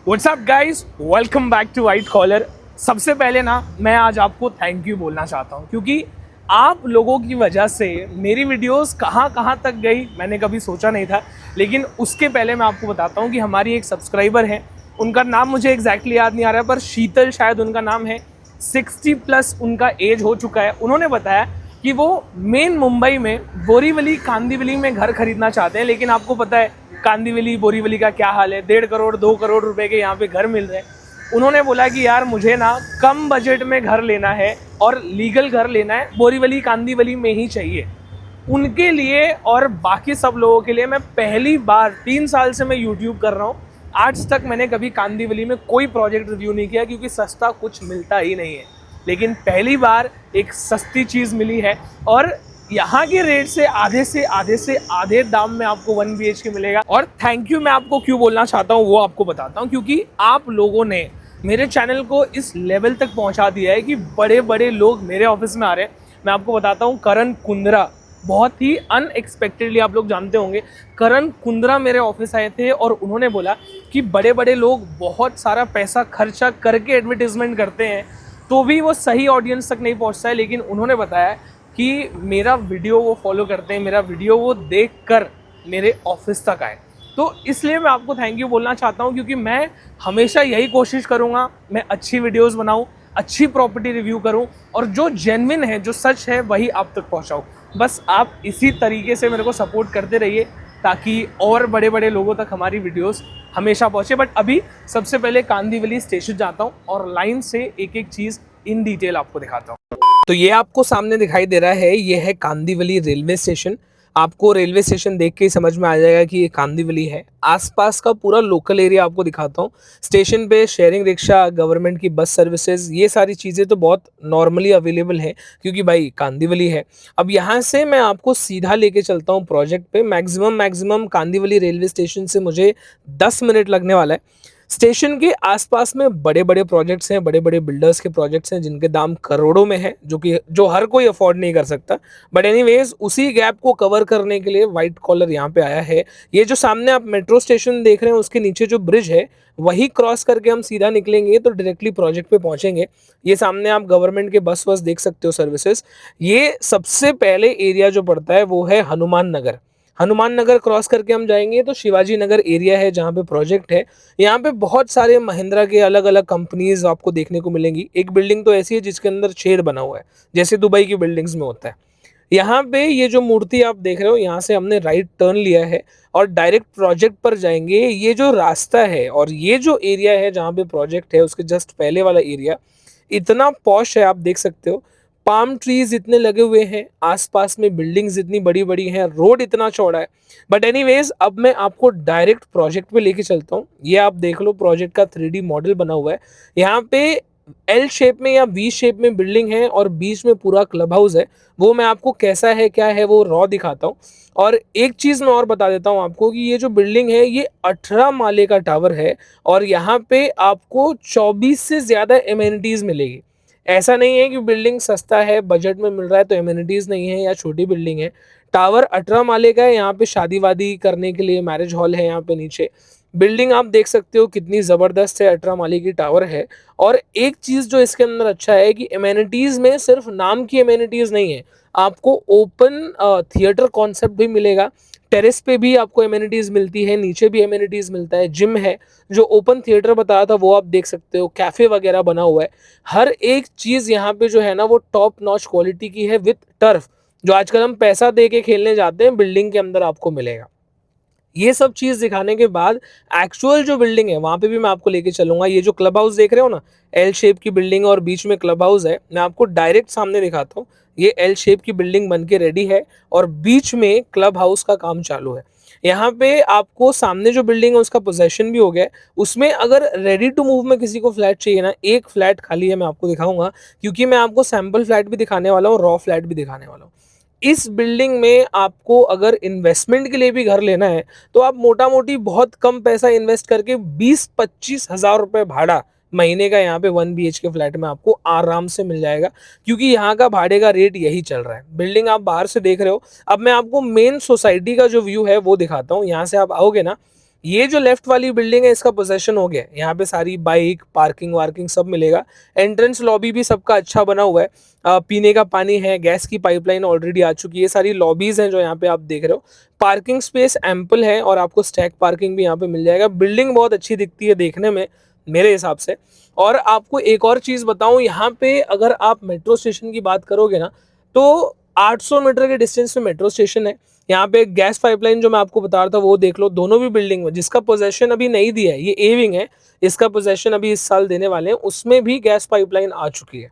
WhatsApp guys, welcome back to white collar. सबसे पहले ना मैं आज आपको थैंक यू बोलना चाहता हूँ क्योंकि आप लोगों की वजह से मेरी वीडियोस कहाँ कहाँ तक गई मैंने कभी सोचा नहीं था। लेकिन उसके पहले मैं आपको बताता हूँ कि हमारी एक सब्सक्राइबर है, उनका नाम मुझे एग्जैक्टली याद नहीं आ रहा है, पर शीतल शायद उनका नाम है। 60+ उनका एज हो चुका है। उन्होंने बताया कि वो मेन मुंबई में बोरीवली कांदिवली में घर खरीदना चाहते हैं, लेकिन आपको पता है कांदिवली बोरीवली का क्या हाल है। 1.5 करोड़ 2 करोड़ रुपए के यहाँ पे घर मिल रहे हैं। उन्होंने बोला कि यार मुझे ना कम बजट में घर लेना है और लीगल घर लेना है, बोरीवली कांदिवली में ही चाहिए। उनके लिए और बाकी सब लोगों के लिए मैं पहली बार 3 साल से मैं यूट्यूब कर रहा हूँ, आज तक मैंने कभी कांदिवली में कोई प्रोजेक्ट रिव्यू नहीं किया क्योंकि सस्ता कुछ मिलता ही नहीं है। लेकिन पहली बार एक सस्ती चीज़ मिली है और यहाँ के रेट से आधे दाम में आपको 1 BHK मिलेगा। और थैंक यू मैं आपको क्यों बोलना चाहता हूँ वो आपको बताता हूँ, क्योंकि आप लोगों ने मेरे चैनल को इस लेवल तक पहुँचा दिया है कि बड़े बड़े लोग मेरे ऑफिस में आ रहे हैं। मैं आपको बताता हूँ, करण कुंद्रा बहुत ही अनएक्सपेक्टेडली, आप लोग जानते होंगे, करण कुंद्रा मेरे ऑफिस आए थे और उन्होंने बोला कि बड़े बड़े लोग बहुत सारा पैसा खर्चा करके एडवर्टीजमेंट करते हैं तो भी वो सही ऑडियंस तक नहीं पहुंचता है। लेकिन उन्होंने बताया कि मेरा वीडियो वो फॉलो करते हैं, मेरा वीडियो वो देख कर मेरे ऑफिस तक आए। तो इसलिए मैं आपको थैंक यू बोलना चाहता हूँ क्योंकि मैं हमेशा यही कोशिश करूँगा, मैं अच्छी वीडियोस बनाऊँ, अच्छी प्रॉपर्टी रिव्यू करूँ और जो जेन्युइन है, जो सच है, वही आप तक पहुँचाऊँ। बस आप इसी तरीके से मेरे को सपोर्ट करते रहिए ताकि और बड़े बड़े लोगों तक हमारी वीडियोस हमेशा पहुँचे। बट अभी सबसे पहले कांदिवली स्टेशन जाता हूँ और लाइन से एक एक चीज़ इन डिटेल आपको दिखाता हूँ। तो ये आपको सामने दिखाई दे रहा है, ये है कांदिवली रेलवे स्टेशन। आपको रेलवे स्टेशन देख के ही समझ में आ जाएगा कि ये कांदिवली है। आसपास का पूरा लोकल एरिया आपको दिखाता हूँ। स्टेशन पे शेयरिंग रिक्शा, गवर्नमेंट की बस सर्विसेज, ये सारी चीज़ें तो बहुत नॉर्मली अवेलेबल है क्योंकि भाई कांदिवली है। अब यहाँ से मैं आपको सीधा लेके चलता हूँ प्रोजेक्ट पे। मैक्सिमम कांदिवली रेलवे स्टेशन से मुझे 10 मिनट लगने वाला है। स्टेशन के आसपास में बड़े बड़े प्रोजेक्ट्स हैं, बड़े बड़े बिल्डर्स के प्रोजेक्ट्स हैं जिनके दाम करोड़ों में है, जो हर कोई अफोर्ड नहीं कर सकता। बट एनीवेज, उसी गैप को कवर करने के लिए वाइट कॉलर यहाँ पे आया है। ये जो सामने आप मेट्रो स्टेशन देख रहे हैं, उसके नीचे जो ब्रिज है वही क्रॉस करके हम सीधा निकलेंगे तो डायरेक्टली प्रोजेक्ट पे पहुंचेंगे। ये सामने आप गवर्नमेंट के बस वस देख सकते हो, सर्विसेज। ये सबसे पहले एरिया जो पड़ता है वो है हनुमान नगर। हनुमान नगर क्रॉस करके हम जाएंगे तो शिवाजी नगर एरिया है जहाँ पे प्रोजेक्ट है। यहाँ पे बहुत सारे महिंद्रा के अलग अलग कंपनीज आपको देखने को मिलेंगी। एक बिल्डिंग तो ऐसी है जिसके अंदर शेर बना हुआ है, जैसे दुबई की बिल्डिंग्स में होता है। यहाँ पे ये जो मूर्ति आप देख रहे हो, यहाँ से हमने राइट टर्न लिया है और डायरेक्ट प्रोजेक्ट पर जाएंगे। ये जो रास्ता है और ये जो एरिया है जहाँ पे प्रोजेक्ट है, उसके जस्ट पहले वाला एरिया इतना पॉश है, आप देख सकते हो। पाम ट्रीज इतने लगे हुए हैं, आसपास में बिल्डिंग्स इतनी बड़ी बड़ी हैं, रोड इतना चौड़ा है। बट एनीवेज, अब मैं आपको डायरेक्ट प्रोजेक्ट पे लेके चलता हूँ। ये आप देख लो, प्रोजेक्ट का 3D मॉडल बना हुआ है। यहाँ पे एल शेप में या वी शेप में बिल्डिंग है और बीच में पूरा क्लब हाउस है। वो मैं आपको कैसा है क्या है वो रॉ दिखाता हूँ। और एक चीज़ मैं और बता देता हूँ आपको कि ये जो बिल्डिंग है ये 18 माले का टावर है और यहाँ पे आपको 24 से ज़्यादा एमेनिटीज़ मिलेगी। ऐसा नहीं है कि बिल्डिंग सस्ता है, बजट में मिल रहा है तो एमेनिटीज़ नहीं है या छोटी बिल्डिंग है। टावर 18 माले का है। यहाँ पे शादी वादी करने के लिए मैरिज हॉल है। यहाँ पे नीचे बिल्डिंग आप देख सकते हो कितनी ज़बरदस्त है, 18 माले की टावर है। और एक चीज़ जो इसके अंदर अच्छा है कि एमेनिटीज़ में सिर्फ नाम की एमेनिटीज़ नहीं है, आपको ओपन थिएटर कॉन्सेप्ट भी मिलेगा। टेरेस पे भी आपको एमेनिटीज़ मिलती है, नीचे भी एमेनिटीज़ मिलता है। जिम है, जो ओपन थिएटर बताया था वो आप देख सकते हो। कैफ़े वगैरह बना हुआ है। हर एक चीज़ यहाँ पे जो है ना वो टॉप नॉच क्वालिटी की है विथ टर्फ, जो आजकल हम पैसा दे के खेलने जाते हैं बिल्डिंग के अंदर आपको मिलेगा। ये सब चीज़ दिखाने के बाद एक्चुअल जो बिल्डिंग है वहाँ पे भी मैं आपको लेके चलूंगा। ये जो क्लब हाउस देख रहे हो ना, एल शेप की बिल्डिंग और बीच में क्लब हाउस है, मैं आपको डायरेक्ट सामने दिखाता हूँ। ये एल शेप की बिल्डिंग बन के रेडी है और बीच में क्लब हाउस का काम चालू है। यहाँ पे आपको सामने जो बिल्डिंग है उसका पोजेशन भी हो गया है। उसमें अगर रेडी टू मूव में किसी को फ्लैट चाहिए ना, एक फ्लैट खाली है, मैं आपको दिखाऊंगा क्योंकि मैं आपको सैंपल फ्लैट भी दिखाने वाला हूँ, रॉ फ्लैट भी दिखाने वाला हूँ। इस बिल्डिंग में आपको अगर इन्वेस्टमेंट के लिए भी घर लेना है तो आप मोटा मोटी बहुत कम पैसा इन्वेस्ट करके 20-25 हज़ार रुपये भाड़ा महीने का यहाँ पे 1 BHK फ्लैट में आपको आराम से मिल जाएगा, क्योंकि यहाँ का भाड़े का रेट यही चल रहा है। बिल्डिंग आप बाहर से देख रहे हो। अब मैं आपको मेन सोसाइटी का जो व्यू है वो दिखाता हूँ। यहाँ से आप आओगे ना ये जो लेफ्ट वाली बिल्डिंग है इसका पोजेशन हो गया, यहाँ पे सारी बाइक पार्किंग वार्किंग सब मिलेगा। एंट्रेंस लॉबी भी सबका अच्छा बना हुआ है, पीने का पानी है, गैस की पाइपलाइन ऑलरेडी आ चुकी है, सारी लॉबीज हैं जो यहाँ पे आप देख रहे हो। पार्किंग स्पेस एम्पल है और आपको स्टैक पार्किंग भी यहाँ पे मिल जाएगा। बिल्डिंग बहुत अच्छी दिखती है देखने में मेरे हिसाब से। और आपको एक और चीज़ बताऊँ, यहाँ पे अगर आप मेट्रो स्टेशन की बात करोगे ना तो 800 मीटर के डिस्टेंस पे मेट्रो स्टेशन है। यहाँ पे गैस पाइपलाइन जो मैं आपको बता रहा था वो देख लो, दोनों भी बिल्डिंग में, जिसका पोजेशन अभी नहीं दिया है, ये ए विंग है, इसका पोजेशन अभी इस साल देने वाले हैं, उसमें भी गैस पाइपलाइन आ चुकी है।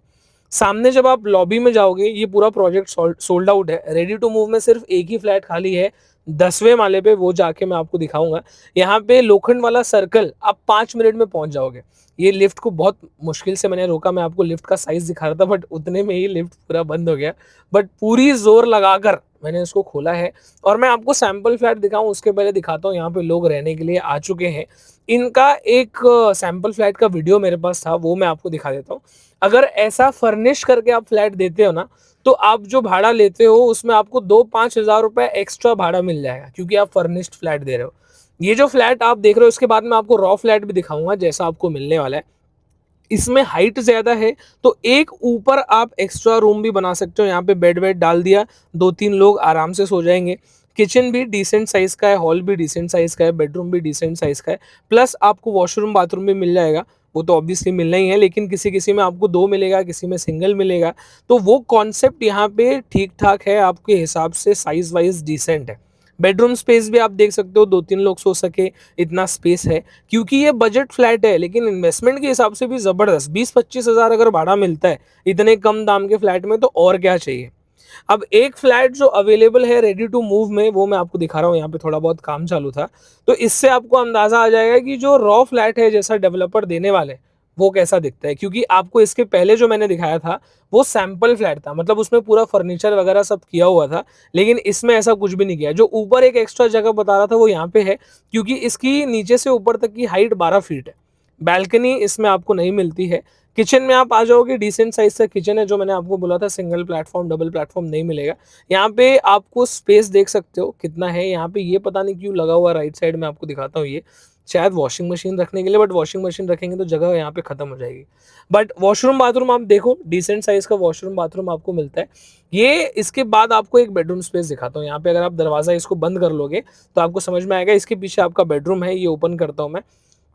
सामने जब आप लॉबी में जाओगे ये पूरा प्रोजेक्ट सोल्ड आउट है, रेडी टू मूव में सिर्फ एक ही फ्लैट खाली है 10वें माले पे, वो जाके मैं आपको दिखाऊंगा। यहाँ पे लोखंड वाला सर्कल आप 5 मिनट में पहुंच जाओगे। ये लिफ्ट को बहुत मुश्किल से मैंने रोका, मैं आपको लिफ्ट का साइज दिखा रहा था बट उतने में ही लिफ्ट पूरा बंद हो गया, बट पूरी जोर लगाकर मैंने इसको खोला है। और मैं आपको सैंपल फ्लैट दिखाऊं उसके पहले दिखाता हूँ यहाँ पे लोग रहने के लिए आ चुके हैं। इनका एक सैंपल फ्लैट का वीडियो मेरे पास था, वो मैं आपको दिखा देता हूँ। अगर ऐसा फर्निश करके आप फ्लैट देते हो ना तो आप जो भाड़ा लेते हो उसमें आपको 2-5 हज़ार रुपये एक्स्ट्रा भाड़ा मिल जाएगा, क्योंकि आप फर्निश्ड फ्लैट दे रहे हो। ये जो फ्लैट आप देख रहे हो इसके बाद मैं आपको रॉ फ्लैट भी दिखाऊंगा जैसा आपको मिलने वाला है। इसमें हाइट ज़्यादा है तो एक ऊपर आप एक्स्ट्रा रूम भी बना सकते हो, यहाँ पे बेड वेड डाल दिया, 2-3 लोग आराम से सो जाएंगे। किचन भी डिसेंट साइज़ का है, हॉल भी डिसेंट साइज़ का है, बेडरूम भी डिसेंट साइज़ का है, प्लस आपको वॉशरूम बाथरूम भी मिल जाएगा। वो तो ऑब्वियसली मिलना ही है, लेकिन किसी किसी में आपको 2 मिलेगा, किसी में सिंगल मिलेगा। तो वो कॉन्सेप्ट यहाँ पे ठीक ठाक है, आपके हिसाब से साइज़ वाइज डिसेंट है। बेडरूम स्पेस भी आप देख सकते हो, 2-3 लोग सो सके इतना स्पेस है। क्योंकि ये बजट फ्लैट है लेकिन इन्वेस्टमेंट के हिसाब से भी ज़बरदस्त, 20-25 हज़ार अगर भाड़ा मिलता है इतने कम दाम के फ्लैट में तो और क्या चाहिए। अब एक फ्लैट जो अवेलेबल है रेडी टू मूव में वो मैं आपको दिखा रहा हूँ, यहाँ पे थोड़ा बहुत काम चालू था तो इससे आपको अंदाजा आ जाएगा कि जो रॉ फ्लैट है जैसा डेवलपर देने वाले वो कैसा दिखता है। क्योंकि आपको इसके पहले जो मैंने दिखाया था वो सैंपल फ्लैट था, मतलब उसमें पूरा फर्नीचर वगैरह सब किया हुआ था, लेकिन इसमें ऐसा कुछ भी नहीं किया। जो ऊपर एक एक्स्ट्रा जगह बता रहा था वो यहाँ पे है, क्योंकि इसकी नीचे से ऊपर तक की हाइट 12 फीट है। बैल्कनी इसमें आपको नहीं मिलती है। किचन में आप आ जाओगे, डिसेंट साइज का किचन है, जो मैंने आपको बोला था सिंगल प्लेटफॉर्म डबल प्लेटफॉर्म नहीं मिलेगा। यहाँ पे आपको स्पेस देख सकते हो कितना है, यहाँ पे ये पता नहीं क्यों लगा हुआ, राइट साइड में आपको दिखाता हूँ, ये शायद वॉशिंग मशीन रखने के लिए, बट वॉशिंग मशीन रखेंगे तो जगह यहाँ पे खत्म हो जाएगी। बट वॉशरूम बाथरूम आप देखो, डिसेंट साइज का वॉशरूम बाथरूम आपको मिलता है। ये इसके बाद आपको एक बेडरूम स्पेस दिखाता हूँ। यहाँ पे अगर आप दरवाजा इसको बंद कर लोगे तो आपको समझ में आएगा, इसके पीछे आपका बेडरूम है। ये ओपन करता हूँ मैं,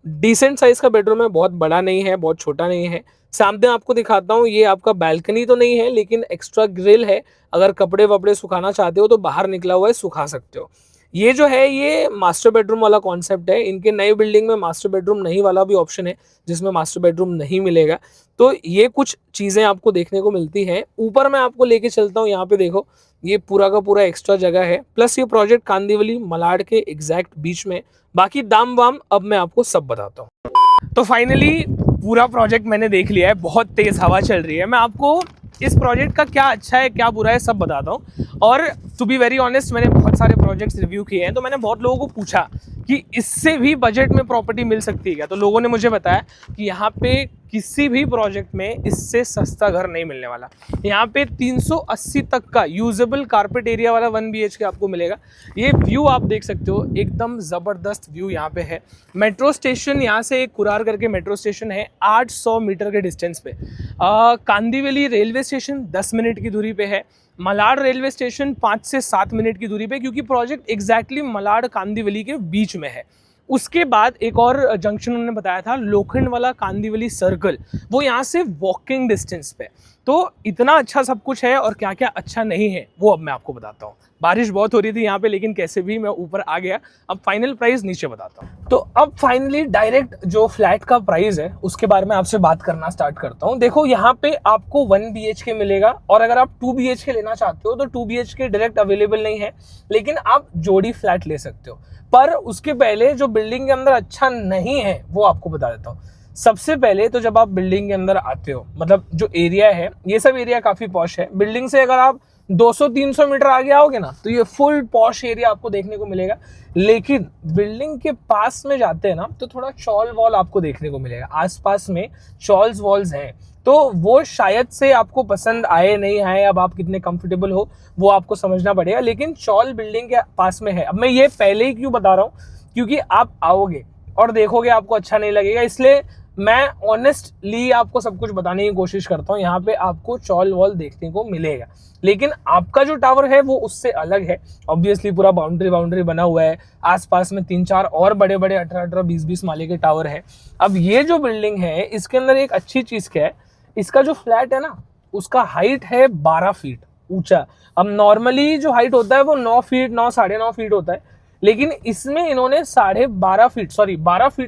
डिसेंट साइज का बेडरूम है, बहुत बड़ा नहीं है बहुत छोटा नहीं है। सामने आपको दिखाता हूँ, ये आपका बैल्कनी तो नहीं है लेकिन एक्स्ट्रा ग्रिल है, अगर कपड़े वपड़े सुखाना चाहते हो तो बाहर निकला हुआ है, सुखा सकते हो। ये जो है ये मास्टर बेडरूम वाला कॉन्सेप्ट है। इनके नई बिल्डिंग में मास्टर बेडरूम नहीं वाला भी ऑप्शन है, जिसमें मास्टर बेडरूम नहीं मिलेगा। तो ये कुछ चीज़ें आपको देखने को मिलती हैं। ऊपर मैं आपको लेके चलता हूँ, यहाँ पे देखो ये पूरा का पूरा एक्स्ट्रा जगह है, प्लस ये प्रोजेक्ट कांदिवली मलाड के एग्जैक्ट बीच में। बाकी दाम वाम अब मैं आपको सब बताता हूँ। तो फाइनली पूरा प्रोजेक्ट मैंने देख लिया है, बहुत तेज़ हवा चल रही है। मैं आपको इस प्रोजेक्ट का क्या अच्छा है क्या बुरा है सब बताता हूँ। और टू बी वेरी ऑनेस्ट, मैंने बहुत सारे प्रोजेक्ट्स रिव्यू किए हैं, तो मैंने बहुत लोगों को पूछा कि इससे भी बजट में प्रॉपर्टी मिल सकती है क्या, तो लोगों ने मुझे बताया कि यहाँ पे किसी भी प्रोजेक्ट में इससे सस्ता घर नहीं मिलने वाला। यहाँ पे 380 तक का यूजेबल कारपेट एरिया वाला 1 BHK आपको मिलेगा। ये व्यू आप देख सकते हो, एकदम ज़बरदस्त व्यू यहाँ पे है। मेट्रो स्टेशन यहाँ से एक कुरार करके मेट्रो स्टेशन है 800 मीटर के डिस्टेंस पे। कांदिवली रेलवे स्टेशन 10 मिनट की दूरी पे है। मलाड रेलवे स्टेशन 5 से 7 मिनट की दूरी पे, क्योंकि प्रोजेक्ट एग्जैक्टली मलाड कांदिवली के बीच में है। उसके बाद एक और जंक्शन उन्होंने बताया था लोखंड वाला कांदिवली सर्कल, वो यहाँ से वॉकिंग डिस्टेंस पे। तो इतना अच्छा सब कुछ है, और क्या क्या अच्छा नहीं है वो अब मैं आपको बताता हूँ। बारिश बहुत हो रही थी यहाँ पे, लेकिन कैसे भी मैं ऊपर आ गया। अब फाइनल प्राइस नीचे बताता हूँ। तो अब फाइनली डायरेक्ट जो फ्लैट का प्राइस है उसके बारे में आपसे बात करना स्टार्ट करता हूँ। देखो यहाँ पे आपको 1 BHK मिलेगा, और अगर आप 2 BHK लेना चाहते हो तो 2 BHK डायरेक्ट अवेलेबल नहीं है, लेकिन आप जोड़ी फ्लैट ले सकते हो। पर उसके पहले जो बिल्डिंग के अंदर अच्छा नहीं है वो आपको बता देता हूँ। सबसे पहले तो जब आप बिल्डिंग के अंदर आते हो, मतलब जो एरिया है ये सब एरिया काफी पॉश है। बिल्डिंग से अगर आप 200-300 मीटर आगे आओगे ना तो ये फुल पॉश एरिया आपको देखने को मिलेगा। लेकिन बिल्डिंग के पास में जाते हैं ना तो थोड़ा चॉल वॉल आपको देखने को मिलेगा, आसपास में चॉल्स वॉल्स हैं, तो वो शायद से आपको पसंद आए नहीं आए, अब आप कितने कंफर्टेबल हो वो आपको समझना पड़ेगा। लेकिन चॉल बिल्डिंग के पास में है। अब मैं ये पहले ही क्यों बता रहा हूँ, क्योंकि आप आओगे और देखोगे आपको अच्छा नहीं लगेगा। इसलिए मैं ऑनेस्टली आपको सब कुछ बताने की कोशिश करता हूँ। यहाँ पे आपको चॉल वॉल देखने को मिलेगा, लेकिन आपका जो टावर है वो उससे अलग है। ऑब्वियसली पूरा बाउंड्री बना हुआ है, आसपास में 3-4 और बड़े बड़े 18-18, 20-20 माले के टावर है। अब ये जो बिल्डिंग है इसके अंदर एक अच्छी चीज क्या है, इसका जो फ्लैट है ना उसका हाइट है 12 फीट ऊंचा। अब नॉर्मली जो हाइट होता है वो 9 फीट 9-9.5 फीट होता है, लेकिन इसमें इन्होंने 12 फीट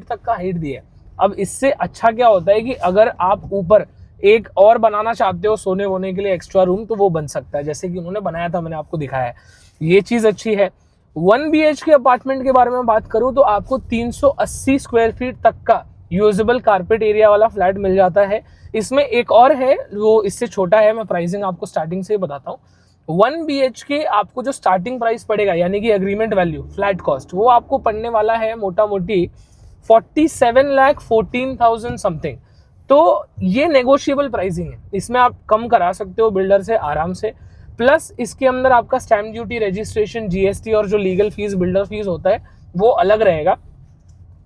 तक का हाइट दिया है। अब इससे अच्छा क्या होता है कि अगर आप ऊपर एक और बनाना चाहते हो सोने वोने के लिए एक्स्ट्रा रूम, तो वो बन सकता है, जैसे कि उन्होंने बनाया था, मैंने आपको दिखाया है। ये चीज अच्छी है। 1 BHK अपार्टमेंट के बारे में बात करूं तो आपको 380 स्क्वायर फीट तक का यूजेबल कारपेट एरिया वाला फ्लैट मिल जाता है। इसमें एक और है वो इससे छोटा है, मैं प्राइसिंग आपको स्टार्टिंग से ही बताता हूँ। 1 BHK आपको जो स्टार्टिंग प्राइस पड़ेगा यानी कि एग्रीमेंट वैल्यू फ्लैट कॉस्ट, वो आपको पड़ने वाला है मोटा मोटी 47,14,000 समथिंग। तो ये नेगोशिएबल प्राइसिंग है, इसमें आप कम करा सकते हो बिल्डर से आराम से। प्लस इसके अंदर आपका स्टैम्प ड्यूटी, रजिस्ट्रेशन, GST और जो लीगल फीस, बिल्डर फीस होता है वो अलग रहेगा।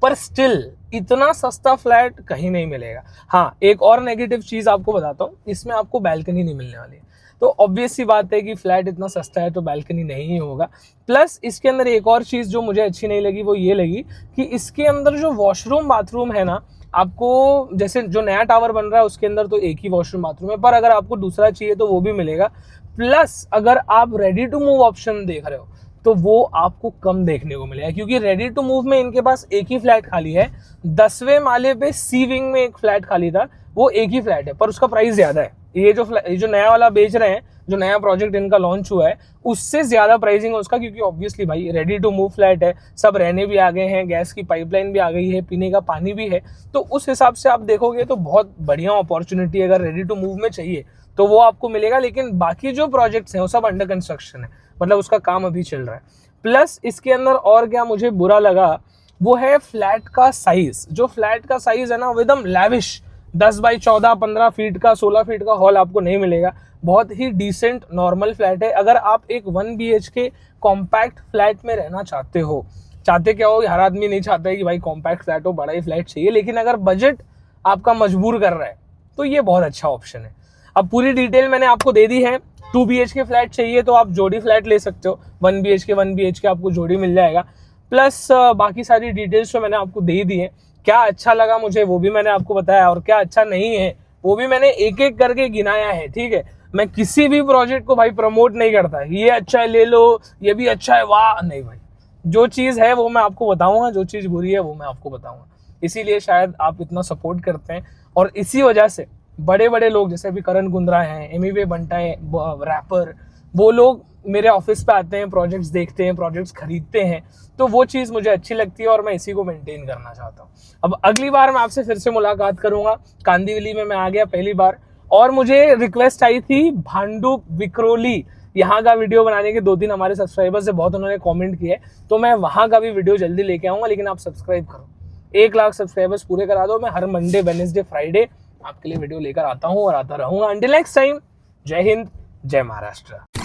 पर स्टिल इतना सस्ता फ्लैट कहीं नहीं मिलेगा। हाँ, एक और नेगेटिव चीज आपको बताता हूँ, इसमें आपको बैल्कनी नहीं मिलने वाली है। तो ऑब्वियस सी बात है कि फ्लैट इतना सस्ता है तो बैल्कनी नहीं ही होगा। प्लस इसके अंदर एक और चीज जो मुझे अच्छी नहीं लगी वो ये लगी कि इसके अंदर जो वॉशरूम बाथरूम है ना, आपको जैसे जो नया टावर बन रहा है उसके अंदर तो एक ही वॉशरूम बाथरूम है, पर अगर आपको दूसरा चाहिए तो वो भी मिलेगा। प्लस अगर आप रेडी टू मूव ऑप्शन देख रहे हो तो वो आपको कम देखने को मिलेगा, क्योंकि रेडी टू मूव में इनके पास एक ही फ्लैट खाली है। 10वें माले पे सी विंग में एक फ्लैट खाली था, वो एक ही फ्लैट है, पर उसका प्राइस ज्यादा है। ये जो नया वाला बेच रहे हैं, जो नया प्रोजेक्ट इनका लॉन्च हुआ है, उससे ज्यादा प्राइसिंग है उसका, क्योंकि ऑब्वियसली भाई रेडी टू मूव फ्लैट है, सब रहने भी आ गए हैं, गैस की पाइपलाइन भी आ गई है, पीने का पानी भी है। तो उस हिसाब से आप देखोगे तो बहुत बढ़िया अपॉर्चुनिटी, अगर रेडी टू मूव में चाहिए तो वो आपको मिलेगा। लेकिन बाकी जो प्रोजेक्ट्स हैं वो सब अंडर कंस्ट्रक्शन है, मतलब उसका काम अभी चल रहा है। प्लस इसके अंदर और क्या मुझे बुरा लगा वो है फ्लैट का साइज। जो फ्लैट का साइज है ना वो एकदम लैविश, 10 बाई 14, 15 फीट का, 16 फीट का हॉल आपको नहीं मिलेगा। बहुत ही डिसेंट नॉर्मल फ्लैट है। अगर आप एक 1 BHK कॉम्पैक्ट फ्लैट में रहना चाहते हो, चाहते क्या हो, हर आदमी नहीं चाहता है कि भाई कॉम्पैक्ट फ्लैट हो, बड़ा ही फ्लैट चाहिए, लेकिन अगर बजट आपका मजबूर कर रहा है तो ये बहुत अच्छा ऑप्शन है। अब पूरी डिटेल मैंने आपको दे दी है। 2 BHK फ्लैट चाहिए तो आप जोड़ी फ्लैट ले सकते हो, 1 BHK आपको जोड़ी मिल जाएगा। प्लस बाकी सारी डिटेल्स तो मैंने आपको दे दी है। क्या अच्छा लगा मुझे वो भी मैंने आपको बताया, और क्या अच्छा नहीं है वो भी मैंने एक एक करके गिनाया है, ठीक है। मैं किसी भी प्रोजेक्ट को भाई प्रमोट नहीं करता, ये अच्छा है ले लो, ये भी अच्छा है, वाह, नहीं भाई। जो चीज है वो मैं आपको बताऊंगा, जो चीज बुरी है वो मैं आपको बताऊंगा। इसीलिए शायद आप इतना सपोर्ट करते हैं, और इसी वजह से बड़े बड़े लोग जैसे अभी करण कुंद्रा हैं, एमिवे बंटा है, रैपर, वो लोग मेरे ऑफिस पे आते हैं, प्रोजेक्ट्स देखते हैं, प्रोजेक्ट्स खरीदते हैं। तो वो चीज़ मुझे अच्छी लगती है और मैं इसी को मेंटेन करना चाहता हूँ। अब अगली बार मैं आपसे फिर से मुलाकात करूंगा। कांदिवली में मैं आ गया पहली बार, और मुझे रिक्वेस्ट आई थी भांडुप विक्रोली यहाँ का वीडियो बनाने के। 2-3 हमारे सब्सक्राइबर से बहुत उन्होंने कमेंट किया है, तो मैं वहाँ का भी वीडियो जल्दी लेके आऊँगा। लेकिन आप सब्सक्राइब करो, 1 लाख सब्सक्राइबर्स पूरे करा दो। मैं हर मंडे, वेडनेसडे, फ्राइडे आपके लिए वीडियो लेकर आता हूँ और आता रहूँगा। अंटिल नेक्स्ट टाइम, जय हिंद, जय महाराष्ट्र।